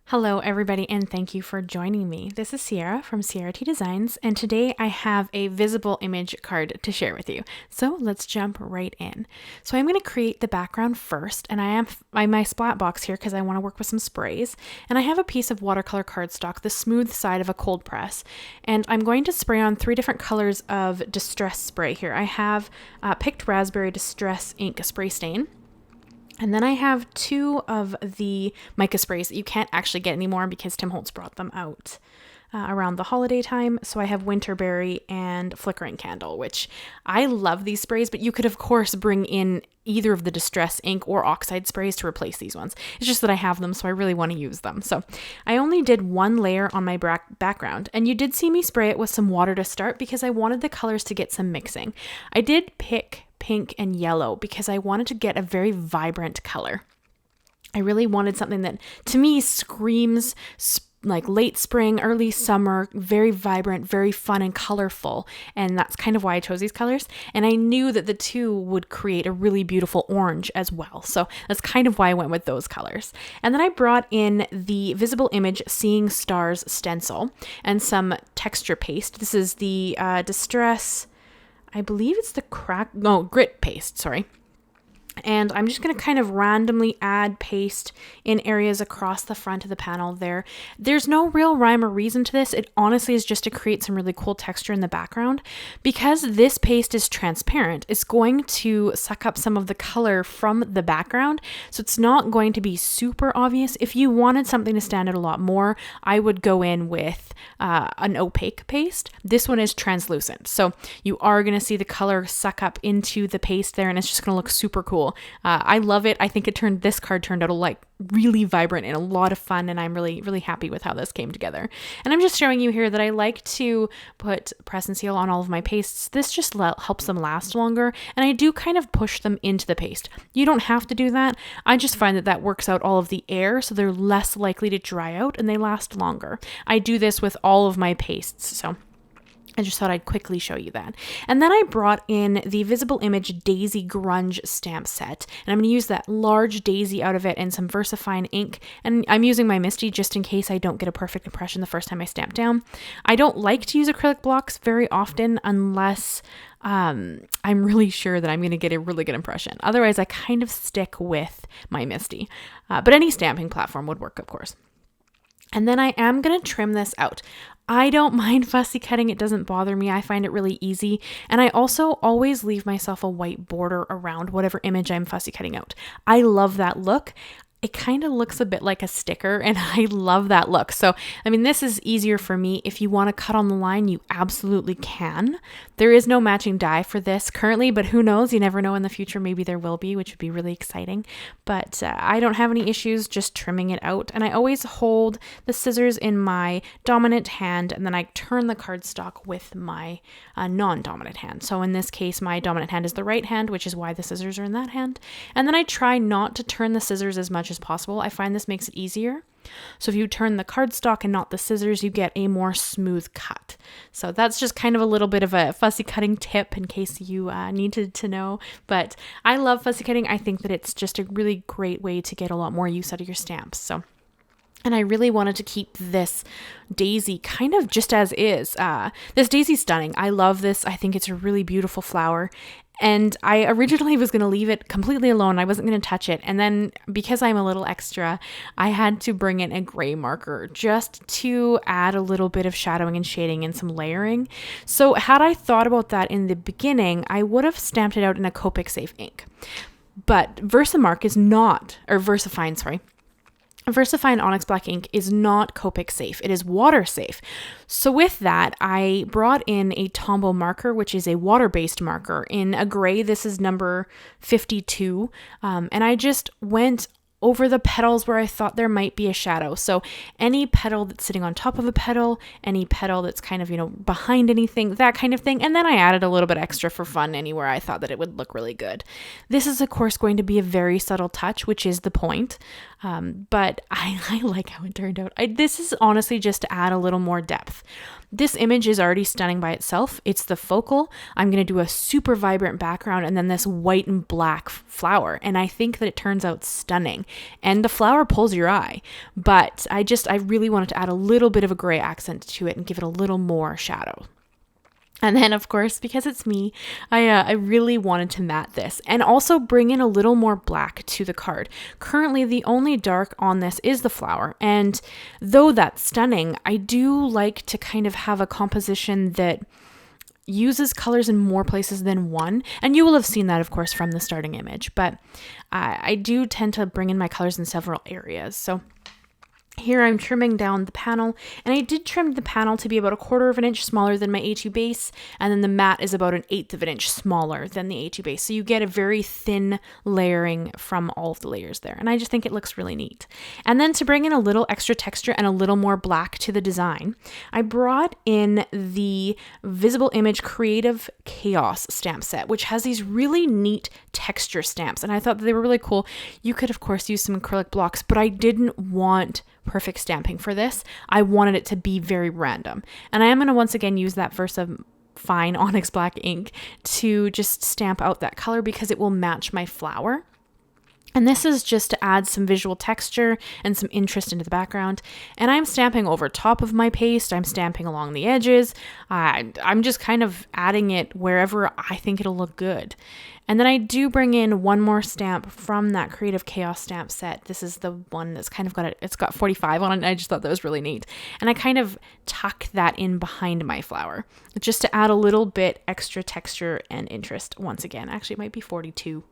Hello everybody and thank you for joining me. This is Sierra from Sierra T Designs and today I have a visible image card to share with you. So let's jump right in. So I'm going to create the background first and I have my Splat Box here because I want to work with some sprays, and I have a piece of watercolor cardstock, the smooth side of a cold press, and I'm going to spray on 3 different colors of distress spray here. I have picked raspberry distress ink spray stain. And then I have 2 of the mica sprays that you can't actually get anymore because Tim Holtz brought them out around the holiday time. So I have Winterberry and Flickering Candle, which I love these sprays, but you could of course bring in either of the distress ink or oxide sprays to replace these ones. It's just that I have them, so I really want to use them. So I only did 1 layer on my background, and you did see me spray it with some water to start because I wanted the colors to get some mixing. I did pick pink and yellow because I wanted to get a very vibrant color. I really wanted something that to me screams like late spring, early summer, very vibrant, very fun and colorful. And that's kind of why I chose these colors. And I knew that the 2 would create a really beautiful orange as well. So that's kind of why I went with those colors. And then I brought in the Visible Image Seeing Stars stencil and some texture paste. This is the Distress, I believe it's the grit paste, sorry. And I'm just going to kind of randomly add paste in areas across the front of the panel there. There's no real rhyme or reason to this. It honestly is just to create some really cool texture in the background. Because this paste is transparent, it's going to suck up some of the color from the background. So it's not going to be super obvious. If you wanted something to stand out a lot more, I would go in with an opaque paste. This one is translucent. So you are going to see the color suck up into the paste there, and it's just going to look super cool. I love it. I think this card turned out like really vibrant and a lot of fun, and I'm really, really happy with how this came together. And I'm just showing you here that I like to put press and seal on all of my pastes. This just helps them last longer, and I do kind of push them into the paste. You don't have to do that. I just find that works out all of the air, so they're less likely to dry out and they last longer. I do this with all of my pastes, so I just thought I'd quickly show you that. And then I brought in the Visible Image Daisy Grunge stamp set, and I'm going to use that large daisy out of it and some Versafine ink. And I'm using my Misti just in case I don't get a perfect impression the first time I stamp down. I don't like to use acrylic blocks very often unless I'm really sure that I'm going to get a really good impression. Otherwise, I kind of stick with my Misti. But any stamping platform would work, of course. And then I am going to trim this out. I don't mind fussy cutting. It doesn't bother me. I find it really easy. And I also always leave myself a white border around whatever image I'm fussy cutting out. I love that look. It kind of looks a bit like a sticker, and I love that look. So, I mean, this is easier for me. If you want to cut on the line, you absolutely can. There is no matching die for this currently, but who knows? You never know in the future. Maybe there will be, which would be really exciting. But I don't have any issues just trimming it out. And I always hold the scissors in my dominant hand, and then I turn the cardstock with my non-dominant hand. So in this case, my dominant hand is the right hand, which is why the scissors are in that hand. And then I try not to turn the scissors as much as possible. I find this makes it easier. So if you turn the cardstock and not the scissors, you get a more smooth cut. So that's just kind of a little bit of a fussy cutting tip in case you needed to know. But I love fussy cutting. I think that it's just a really great way to get a lot more use out of your stamps. So, and I really wanted to keep this daisy kind of just as is. This daisy's stunning. I love this. I think it's a really beautiful flower. And I originally was going to leave it completely alone. I wasn't going to touch it. And then because I'm a little extra, I had to bring in a gray marker just to add a little bit of shadowing and shading and some layering. So had I thought about that in the beginning, I would have stamped it out in a Copic safe ink. But Versamark is not, or Versafine, sorry. Versafine Onyx Black ink is not Copic safe. It is water safe. So with that, I brought in a TomBow marker, which is a water-based marker in a gray. This is number 52. And I just went over the petals where I thought there might be a shadow. So any petal that's sitting on top of a petal, any petal that's kind of, behind anything, that kind of thing. And then I added a little bit extra for fun anywhere I thought that it would look really good. This is, of course, going to be a very subtle touch, which is the point. But I like how it turned out. This is honestly just to add a little more depth. This image is already stunning by itself. It's the focal. I'm going to do a super vibrant background and then this white and black flower. And I think that it turns out stunning. and the flower pulls your eye. But I really wanted to add a little bit of a gray accent to it and give it a little more shadow. And then, of course, because it's me, I really wanted to matte this and also bring in a little more black to the card. Currently, the only dark on this is the flower. And though that's stunning, I do like to kind of have a composition that uses colors in more places than one. And you will have seen that, of course, from the starting image. But I do tend to bring in my colors in several areas. So here I'm trimming down the panel, and I did trim the panel to be about 1/4 of an inch smaller than my A2 base, and then the matte is about 1/8 of an inch smaller than the A2 base. So you get a very thin layering from all of the layers there, and I just think it looks really neat. And then to bring in a little extra texture and a little more black to the design, I brought in the Visible Image Creative Chaos stamp set, which has these really neat texture stamps, and I thought that they were really cool. You could, of course, use some acrylic blocks, but I didn't want perfect stamping for this. I wanted it to be very random. And I am going to once again use that Versafine Onyx black ink to just stamp out that color because it will match my flower. And this is just to add some visual texture and some interest into the background. And I'm stamping over top of my paste. I'm stamping along the edges. I'm just kind of adding it wherever I think it'll look good. And then I do bring in one more stamp from that Creative Chaos stamp set. This is the one that's kind of it's got 45 on it. And I just thought that was really neat. And I kind of tuck that in behind my flower just to add a little bit extra texture and interest once again. Actually, it might be 42.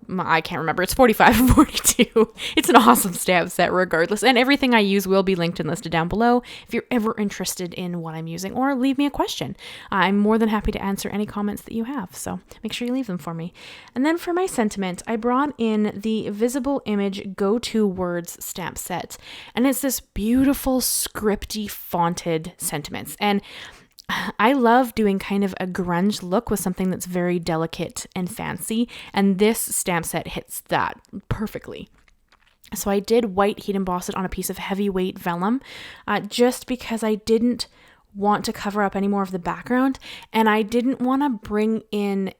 I can't remember. It's 45 or 42. It's an awesome stamp set regardless. And everything I use will be linked and listed down below if you're ever interested in what I'm using, or leave me a question. I'm more than happy to answer any comments that you have. So make sure you leave them for me. And then for my sentiment, I brought in the Visible Image Go-To Words stamp set. And it's this beautiful scripty fonted sentiments. And I love doing kind of a grunge look with something that's very delicate and fancy, and this stamp set hits that perfectly. So I did white heat emboss it on a piece of heavyweight vellum, just because I didn't want to cover up any more of the background, and I didn't want to bring in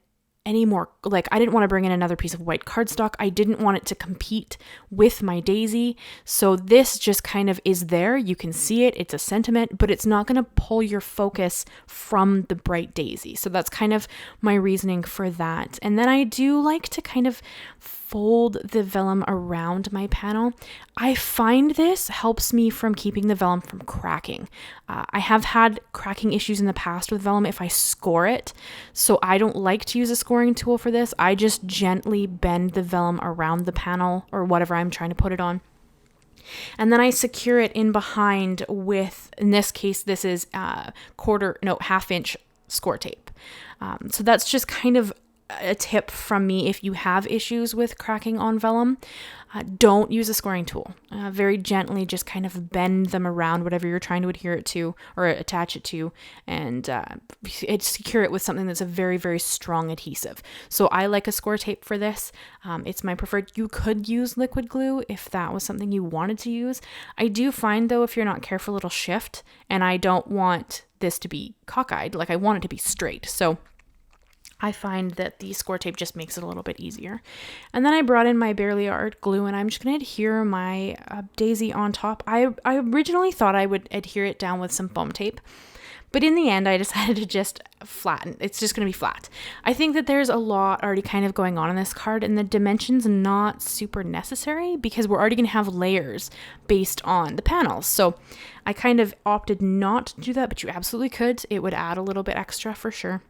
any more, I didn't want to bring in another piece of white cardstock. I didn't want it to compete with my daisy. So this just kind of is there. You can see it. It's a sentiment, but it's not going to pull your focus from the bright daisy. So that's kind of my reasoning for that. And then I do like to kind of fold the vellum around my panel. I find this helps me from keeping the vellum from cracking. I have had cracking issues in the past with vellum if I score it, so I don't like to use a scoring tool for this. I just gently bend the vellum around the panel or whatever I'm trying to put it on. And then I secure it in behind with, in this case, this is half-inch scor-tape. So that's just kind of a tip from me. If you have issues with cracking on vellum, don't use a scoring tool. Very gently just kind of bend them around whatever you're trying to adhere it to or attach it to, and secure it with something that's a very, very strong adhesive. So I like a scor-tape for this. It's my preferred. You could use liquid glue if that was something you wanted to use. I do find though, if you're not careful, it'll shift, and I don't want this to be cockeyed. I want it to be straight. So I find that the scor-tape just makes it a little bit easier. And then I brought in my Barely Art glue, and I'm just going to adhere my daisy on top. I originally thought I would adhere it down with some foam tape, but in the end I decided to just flatten. It's just going to be flat. I think that there's a lot already kind of going on in this card, and the dimension's not super necessary because we're already going to have layers based on the panels. So I kind of opted not to do that, but you absolutely could. It would add a little bit extra for sure.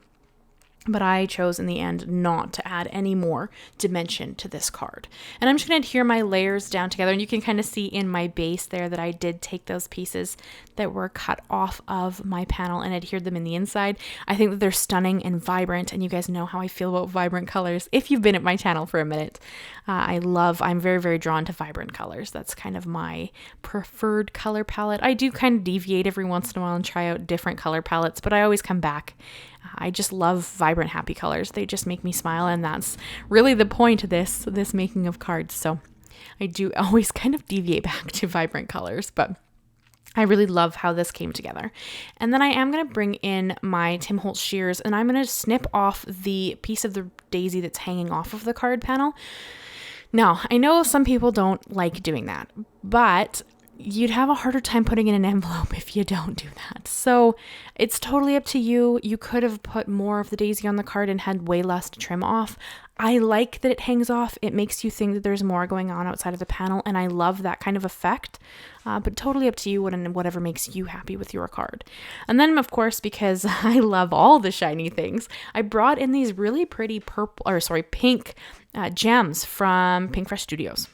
But I chose in the end not to add any more dimension to this card. And I'm just going to adhere my layers down together. And you can kind of see in my base there that I did take those pieces that were cut off of my panel and adhered them in the inside. I think that they're stunning and vibrant. And you guys know how I feel about vibrant colors if you've been at my channel for a minute. I'm very, very drawn to vibrant colors. That's kind of my preferred color palette. I do kind of deviate every once in a while and try out different color palettes, but I always come back. I just love vibrant, happy colors. They just make me smile, and that's really the point of this making of cards. So I do always kind of deviate back to vibrant colors, but I really love how this came together. And then I am going to bring in my Tim Holtz shears, and I'm going to snip off the piece of the daisy that's hanging off of the card panel. Now, I know some people don't like doing that, but you'd have a harder time putting in an envelope if you don't do that. So it's totally up to you. You could have put more of the daisy on the card and had way less to trim off. I like that it hangs off. It makes you think that there's more going on outside of the panel, and I love that kind of effect. But totally up to you and whatever makes you happy with your card. And then, of course, because I love all the shiny things, I brought in these really pretty pink gems from Pink Fresh Studios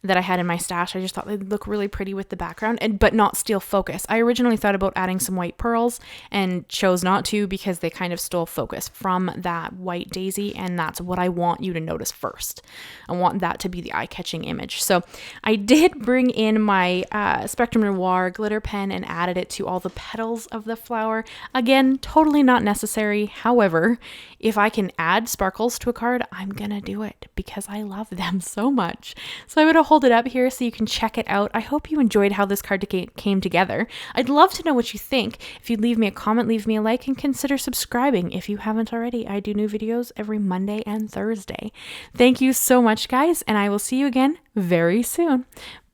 that I had in my stash. I just thought they'd look really pretty with the background, but not steal focus. I originally thought about adding some white pearls and chose not to because they kind of stole focus from that white daisy, and that's what I want you to notice first. I want that to be the eye-catching image. So I did bring in my Spectrum Noir glitter pen and added it to all the petals of the flower. Again, totally not necessary. However, if I can add sparkles to a card, I'm gonna do it because I love them so much. So I'm gonna hold it up here so you can check it out. I hope you enjoyed how this card came together. I'd love to know what you think. If you'd leave me a comment, leave me a like, and consider subscribing if you haven't already. I do new videos every Monday and Thursday. Thank you so much, guys, and I will see you again very soon.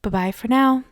Bye-bye for now.